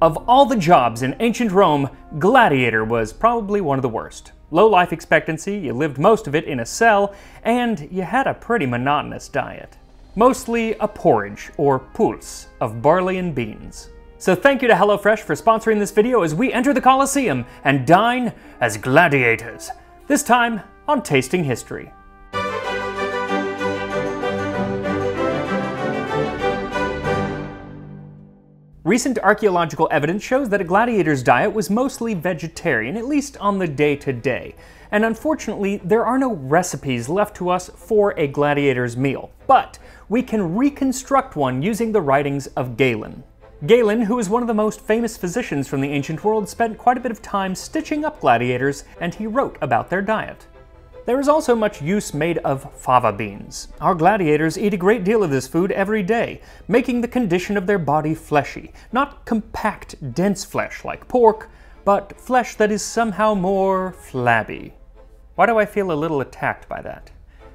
Of all the jobs in ancient Rome, gladiator was probably one of the worst. Low life expectancy, you lived most of it in a cell, and you had a pretty monotonous diet. Mostly a porridge, or pulse, of barley and beans. So thank you to HelloFresh for sponsoring this video as we enter the Colosseum and dine as gladiators. This time on Tasting History. Recent archaeological evidence shows that a gladiator's diet was mostly vegetarian, at least on the day-to-day. And unfortunately, there are no recipes left to us for a gladiator's meal. But we can reconstruct one using the writings of Galen. Galen, who is one of the most famous physicians from the ancient world, spent quite a bit of time stitching up gladiators, and he wrote about their diet. There is also much use made of fava beans. Our gladiators eat a great deal of this food every day, making the condition of their body fleshy. Not compact, dense flesh like pork, but flesh that is somehow more flabby. Why do I feel a little attacked by that?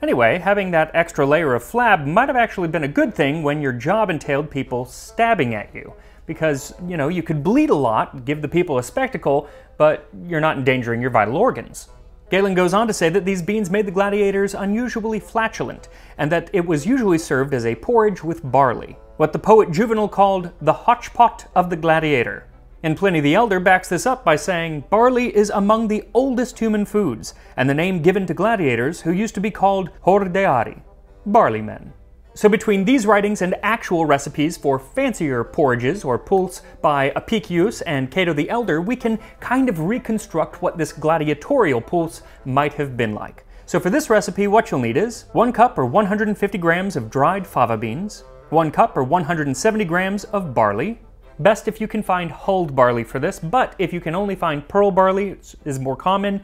Anyway, having that extra layer of flab might have actually been a good thing when your job entailed people stabbing at you. Because, you could bleed a lot, give the people a spectacle, but you're not endangering your vital organs. Galen goes on to say that these beans made the gladiators unusually flatulent, and that it was usually served as a porridge with barley, what the poet Juvenal called the hotchpot of the gladiator. And Pliny the Elder backs this up by saying, barley is among the oldest human foods, and the name given to gladiators who used to be called hordeari, barley men. So between these writings and actual recipes for fancier porridges or pulse by Apicius and Cato the Elder, we can kind of reconstruct what this gladiatorial pulse might have been like. So for this recipe, what you'll need is 1 cup or 150 grams of dried fava beans, 1 cup or 170 grams of barley. Best if you can find hulled barley for this, but if you can only find pearl barley, it is more common,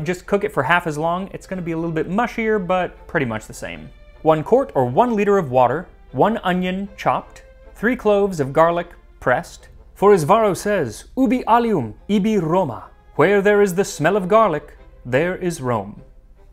just cook it for half as long. It's going to be a little bit mushier, but pretty much the same. 1 quart or 1 liter of water, 1 onion chopped, 3 cloves of garlic pressed. For as Varro says, ubi allium, ibi Roma. Where there is the smell of garlic, there is Rome.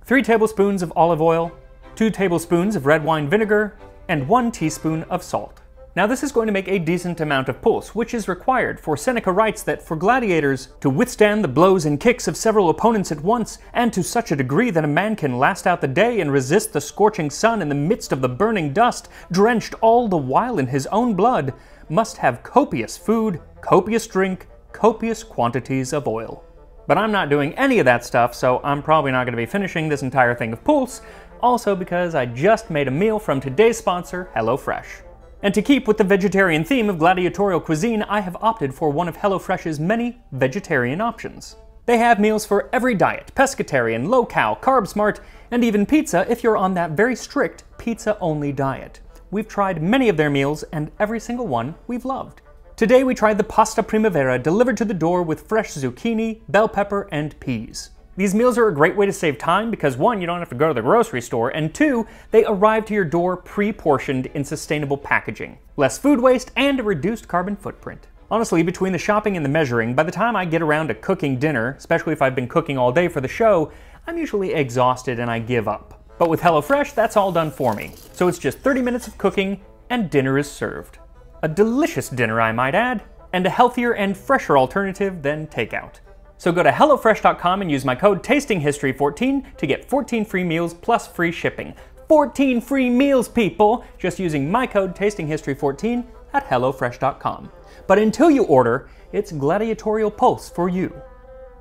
3 tablespoons of olive oil, 2 tablespoons of red wine vinegar, and 1 teaspoon of salt. Now this is going to make a decent amount of pulse, which is required, for Seneca writes that for gladiators to withstand the blows and kicks of several opponents at once, and to such a degree that a man can last out the day and resist the scorching sun in the midst of the burning dust, drenched all the while in his own blood, must have copious food, copious drink, copious quantities of oil. But I'm not doing any of that stuff, so I'm probably not going to be finishing this entire thing of pulse, also because I just made a meal from today's sponsor, HelloFresh. And to keep with the vegetarian theme of gladiatorial cuisine, I have opted for one of HelloFresh's many vegetarian options. They have meals for every diet, pescatarian, low-cal, carb-smart, and even pizza if you're on that very strict pizza-only diet. We've tried many of their meals, and every single one we've loved. Today we tried the pasta primavera delivered to the door with fresh zucchini, bell pepper, and peas. These meals are a great way to save time because 1, you don't have to go to the grocery store, and 2, they arrive to your door pre-portioned in sustainable packaging. Less food waste and a reduced carbon footprint. Honestly, between the shopping and the measuring, by the time I get around to cooking dinner, especially if I've been cooking all day for the show, I'm usually exhausted and I give up. But with HelloFresh, that's all done for me. So it's just 30 minutes of cooking and dinner is served. A delicious dinner, I might add, and a healthier and fresher alternative than takeout. So go to HelloFresh.com and use my code TASTINGHISTORY14 to get 14 free meals plus free shipping. 14 free meals, people! Just using my code TASTINGHISTORY14 at HelloFresh.com. But until you order, it's gladiatorial pulse for you.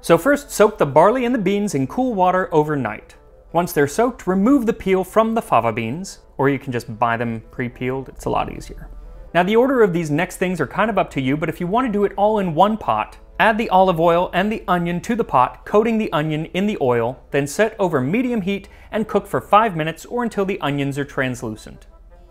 So first, soak the barley and the beans in cool water overnight. Once they're soaked, remove the peel from the fava beans, or you can just buy them pre-peeled, it's a lot easier. Now the order of these next things are kind of up to you, but if you want to do it all in one pot, add the olive oil and the onion to the pot, coating the onion in the oil, then set over medium heat and cook for 5 minutes or until the onions are translucent.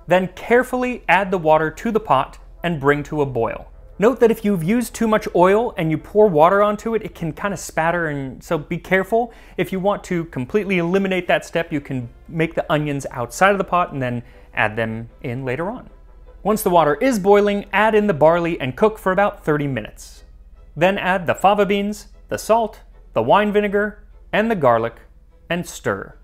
Then carefully add the water to the pot and bring to a boil. Note that if you've used too much oil and you pour water onto it, it can kind of spatter, and so be careful. If you want to completely eliminate that step, you can make the onions outside of the pot and then add them in later on. Once the water is boiling, add in the barley and cook for about 30 minutes. Then add the fava beans, the salt, the wine vinegar, and the garlic, and stir.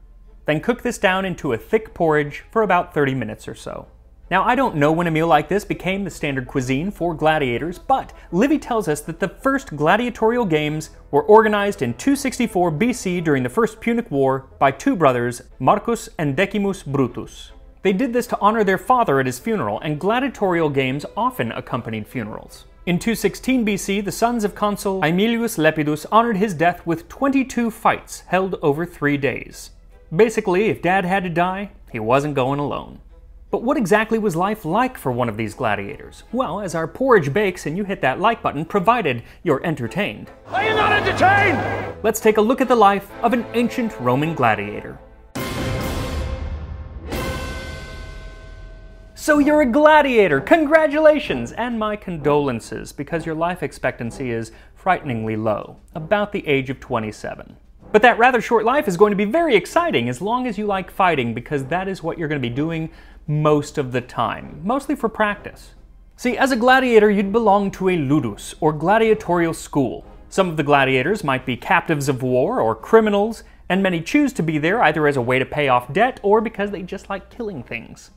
Then cook this down into a thick porridge for about 30 minutes or so. Now, I don't know when a meal like this became the standard cuisine for gladiators, but Livy tells us that the first gladiatorial games were organized in 264 BC during the First Punic War by two brothers, Marcus and Decimus Brutus. They did this to honor their father at his funeral, and gladiatorial games often accompanied funerals. In 216 BC, the sons of consul Aemilius Lepidus honored his death with 22 fights held over 3 days. Basically, if Dad had to die, he wasn't going alone. But what exactly was life like for one of these gladiators? Well, as our porridge bakes and you hit that like button, provided you're entertained. Are you not entertained? Let's take a look at the life of an ancient Roman gladiator. So you're a gladiator! Congratulations! And my condolences, because your life expectancy is frighteningly low, about the age of 27. But that rather short life is going to be very exciting as long as you like fighting, because that is what you're going to be doing most of the time, mostly for practice. See, as a gladiator, you'd belong to a ludus, or gladiatorial school. Some of the gladiators might be captives of war or criminals, and many choose to be there either as a way to pay off debt or because they just like killing things.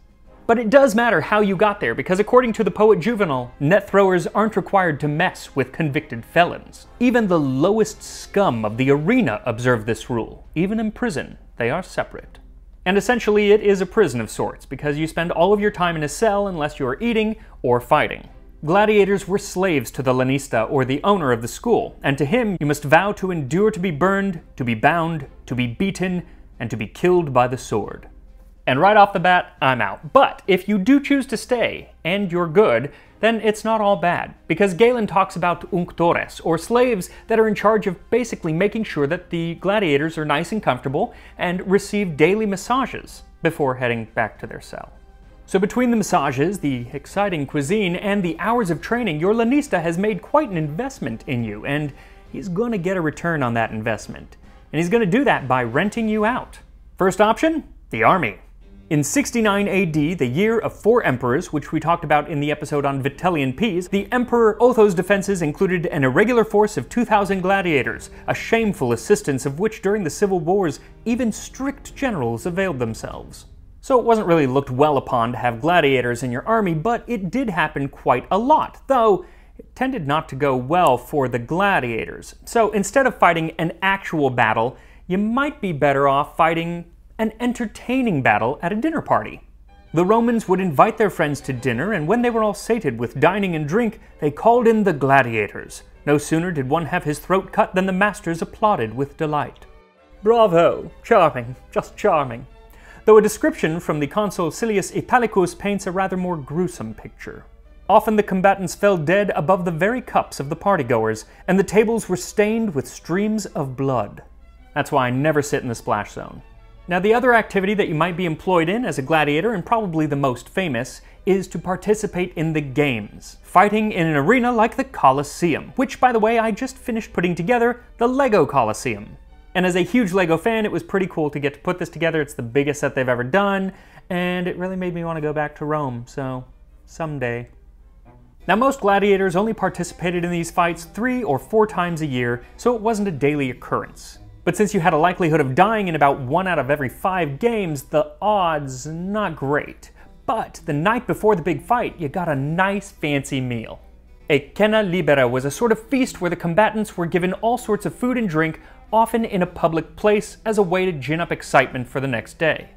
But it does matter how you got there, because according to the poet Juvenal, net throwers aren't required to mess with convicted felons. Even the lowest scum of the arena observe this rule. Even in prison, they are separate. And essentially it is a prison of sorts, because you spend all of your time in a cell unless you are eating or fighting. Gladiators were slaves to the lanista, or the owner of the school, and to him you must vow to endure to be burned, to be bound, to be beaten, and to be killed by the sword. And right off the bat, I'm out. But if you do choose to stay, and you're good, then it's not all bad, because Galen talks about unctores, or slaves that are in charge of basically making sure that the gladiators are nice and comfortable and receive daily massages before heading back to their cell. So between the massages, the exciting cuisine, and the hours of training, your lanista has made quite an investment in you, and he's going to get a return on that investment. And he's going to do that by renting you out. First option, the army. In 69 AD, the year of 4 emperors, which we talked about in the episode on Vitellian peas, the Emperor Otho's defenses included an irregular force of 2,000 gladiators, a shameful assistance of which during the civil wars even strict generals availed themselves. So it wasn't really looked well upon to have gladiators in your army, but it did happen quite a lot, though it tended not to go well for the gladiators. So instead of fighting an actual battle, you might be better off fighting an entertaining battle at a dinner party. The Romans would invite their friends to dinner, and when they were all sated with dining and drink, they called in the gladiators. No sooner did one have his throat cut than the masters applauded with delight. Bravo! Charming, just charming. Though a description from the consul Silius Italicus paints a rather more gruesome picture. Often the combatants fell dead above the very cups of the partygoers, and the tables were stained with streams of blood. That's why I never sit in the splash zone. Now, the other activity that you might be employed in as a gladiator, and probably the most famous, is to participate in the games, fighting in an arena like the Colosseum, which, by the way, I just finished putting together the Lego Colosseum. And as a huge Lego fan, it was pretty cool to get to put this together. It's the biggest set they've ever done, and it really made me want to go back to Rome, so someday. Now, most gladiators only participated in these fights 3 or 4 times a year, so it wasn't a daily occurrence. But since you had a likelihood of dying in about 1 out of every 5 games, the odds not great. But the night before the big fight, you got a nice fancy meal. A cena libera was a sort of feast where the combatants were given all sorts of food and drink, often in a public place, as a way to gin up excitement for the next day.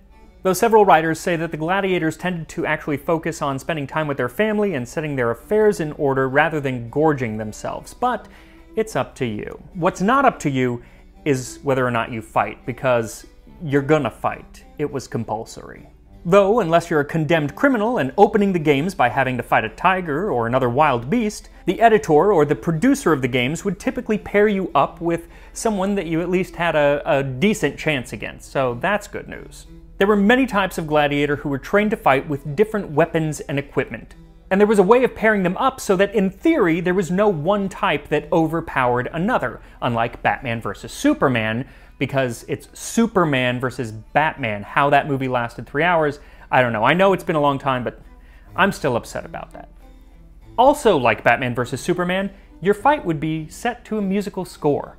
Though several writers say that the gladiators tended to actually focus on spending time with their family and setting their affairs in order rather than gorging themselves, but it's up to you. What's not up to you is whether or not you fight, because you're gonna fight. It was compulsory. Though, unless you're a condemned criminal and opening the games by having to fight a tiger or another wild beast, the editor or the producer of the games would typically pair you up with someone that you at least had a decent chance against, so that's good news. There were many types of gladiator who were trained to fight with different weapons and equipment. And there was a way of pairing them up so that in theory there was no one type that overpowered another, unlike Batman vs. Superman, because it's Superman versus Batman. How that movie lasted 3 hours, I don't know. I know it's been a long time, but I'm still upset about that. Also, like Batman vs. Superman, your fight would be set to a musical score.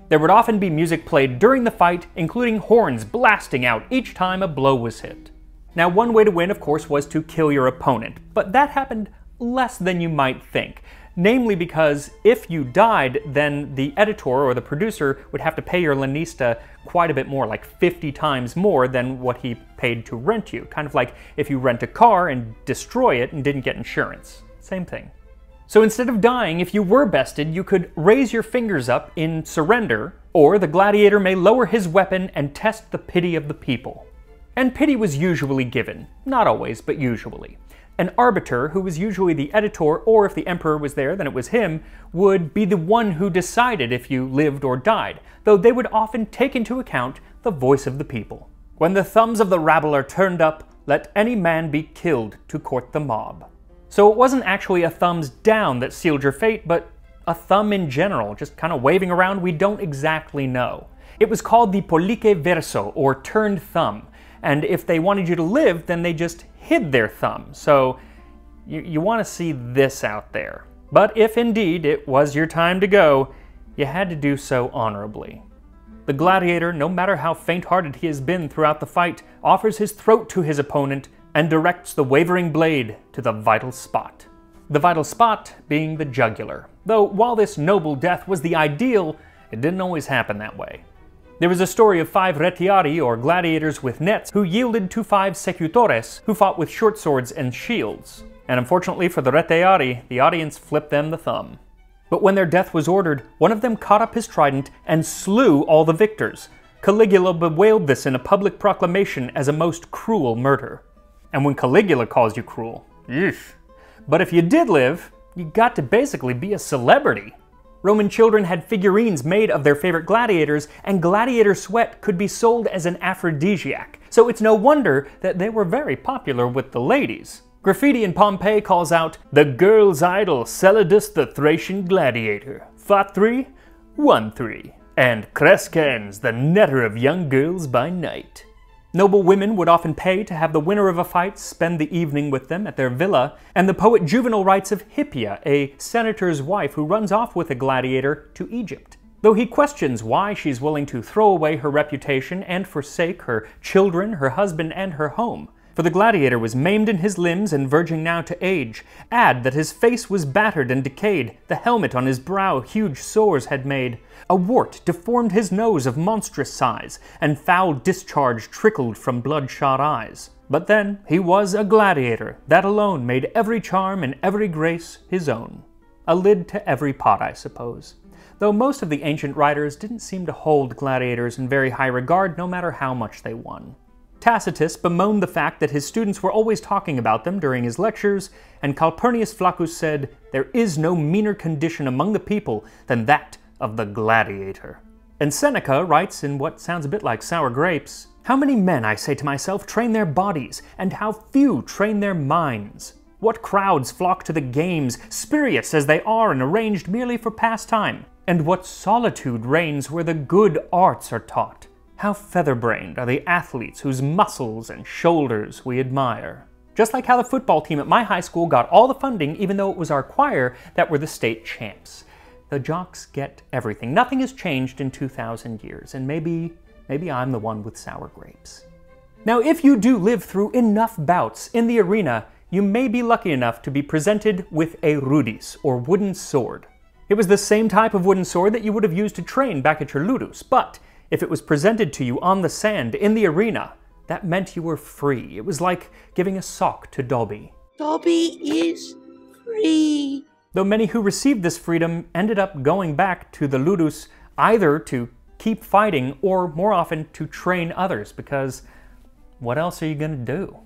There would often be music played during the fight, including horns blasting out each time a blow was hit. Now, one way to win, of course, was to kill your opponent, but that happened less than you might think. Namely because if you died, then the editor or the producer would have to pay your lanista quite a bit more, like 50 times more than what he paid to rent you. Kind of like if you rent a car and destroy it and didn't get insurance. Same thing. So instead of dying, if you were bested, you could raise your fingers up in surrender, or the gladiator may lower his weapon and test the pity of the people. And pity was usually given. Not always, but usually. An arbiter, who was usually the editor, or if the emperor was there, then it was him, would be the one who decided if you lived or died, though they would often take into account the voice of the people. When the thumbs of the rabble are turned up, let any man be killed to court the mob. So it wasn't actually a thumbs down that sealed your fate, but a thumb in general, just kind of waving around, we don't exactly know. It was called the pollice verso, or turned thumb, and if they wanted you to live, then they just hid their thumb. So you want to see this out there. But if indeed it was your time to go, you had to do so honorably. The gladiator, no matter how faint-hearted he has been throughout the fight, offers his throat to his opponent and directs the wavering blade to the vital spot. The vital spot being the jugular. Though while this noble death was the ideal, it didn't always happen that way. There was a story of 5 retiari, or gladiators with nets, who yielded to 5 secutores, who fought with short swords and shields. And unfortunately for the retiari, the audience flipped them the thumb. But when their death was ordered, one of them caught up his trident and slew all the victors. Caligula bewailed this in a public proclamation as a most cruel murder. And when Caligula calls you cruel, eesh. But if you did live, you got to basically be a celebrity. Roman children had figurines made of their favorite gladiators, and gladiator sweat could be sold as an aphrodisiac. So it's no wonder that they were very popular with the ladies. Graffiti in Pompeii calls out, "The girl's idol, Celadus the Thracian gladiator, fought 3, won 3, and Crescens, the netter of young girls by night." Noble women would often pay to have the winner of a fight spend the evening with them at their villa, and the poet Juvenal writes of Hippia, a senator's wife who runs off with a gladiator to Egypt. Though he questions why she's willing to throw away her reputation and forsake her children, her husband, and her home. For the gladiator was maimed in his limbs and verging now to age. Add that his face was battered and decayed, the helmet on his brow huge sores had made. A wart deformed his nose of monstrous size, and foul discharge trickled from bloodshot eyes. But then he was a gladiator, that alone made every charm and every grace his own. A lid to every pot, I suppose. Though most of the ancient writers didn't seem to hold gladiators in very high regard, no matter how much they won. Tacitus bemoaned the fact that his students were always talking about them during his lectures, and Calpurnius Flaccus said, "There is no meaner condition among the people than that of the gladiator." And Seneca writes in what sounds a bit like sour grapes, "How many men, I say to myself, train their bodies, and how few train their minds? What crowds flock to the games, spurious as they are and arranged merely for pastime? And what solitude reigns where the good arts are taught? How feather-brained are the athletes whose muscles and shoulders we admire." Just like how the football team at my high school got all the funding even though it was our choir that were the state champs. The jocks get everything. Nothing has changed in 2,000 years, and maybe I'm the one with sour grapes. Now, if you do live through enough bouts in the arena, you may be lucky enough to be presented with a rudis, or wooden sword. It was the same type of wooden sword that you would have used to train back at your ludus, but if it was presented to you on the sand in the arena, that meant you were free. It was like giving a sock to Dobby. Dobby is free. Though many who received this freedom ended up going back to the ludus either to keep fighting or, more often, to train others, because what else are you going to do?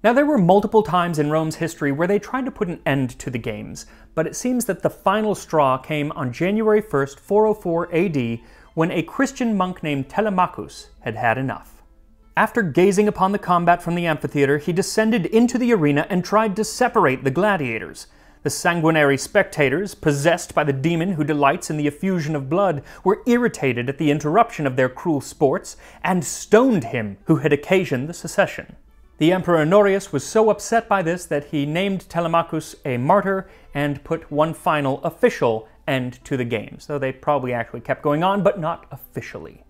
Now, there were multiple times in Rome's history where they tried to put an end to the games, but it seems that the final straw came on January 1st, 404 AD, when a Christian monk named Telemachus had had enough. After gazing upon the combat from the amphitheater, he descended into the arena and tried to separate the gladiators. The sanguinary spectators, possessed by the demon who delights in the effusion of blood, were irritated at the interruption of their cruel sports, and stoned him who had occasioned the secession. The Emperor Honorius was so upset by this that he named Telemachus a martyr and put one final official end to the games, though they probably actually kept going on, but not officially.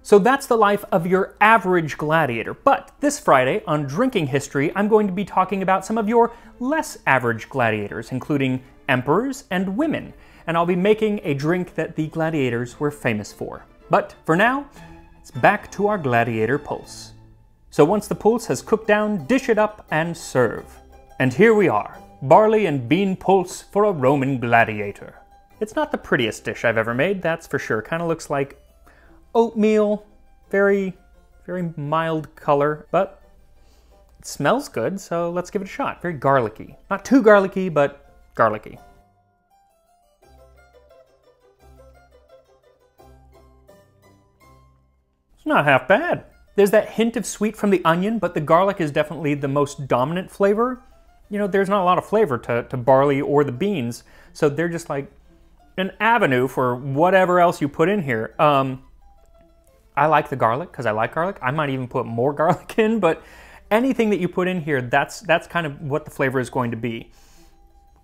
So that's the life of your average gladiator. But this Friday on Drinking History, I'm going to be talking about some of your less average gladiators, including emperors and women. And I'll be making a drink that the gladiators were famous for. But for now, it's back to our gladiator pulse. So once the pulse has cooked down, dish it up and serve. And here we are, barley and bean pulse for a Roman gladiator. It's not the prettiest dish I've ever made, that's for sure. Kind of looks like oatmeal, very mild color, but it smells good, so let's give it a shot. Very garlicky. Not too garlicky, but garlicky. It's not half bad. There's that hint of sweet from the onion, but the garlic is definitely the most dominant flavor. You know, there's not a lot of flavor to barley or the beans, so they're just like an avenue for whatever else you put in here. I like the garlic because I like garlic. I might even put more garlic in, but anything that you put in here, that's kind of what the flavor is going to be.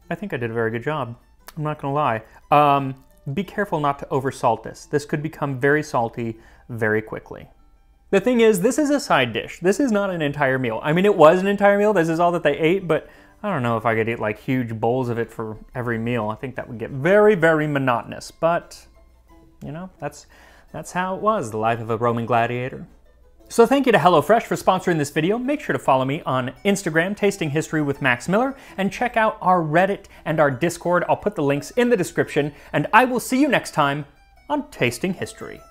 I think I did a very good job. I'm not gonna lie. Be careful not to oversalt this. This could become very salty very quickly. The thing is, this is a side dish. This is not an entire meal. I mean, it was an entire meal. This is all that they ate, but I don't know if I could eat like huge bowls of it for every meal. I think that would get very monotonous, but you know, that's how it was, the life of a Roman gladiator. So thank you to HelloFresh for sponsoring this video. Make sure to follow me on Instagram, Tasting History with Max Miller, and check out our Reddit and our Discord. I'll put the links in the description, and I will see you next time on Tasting History.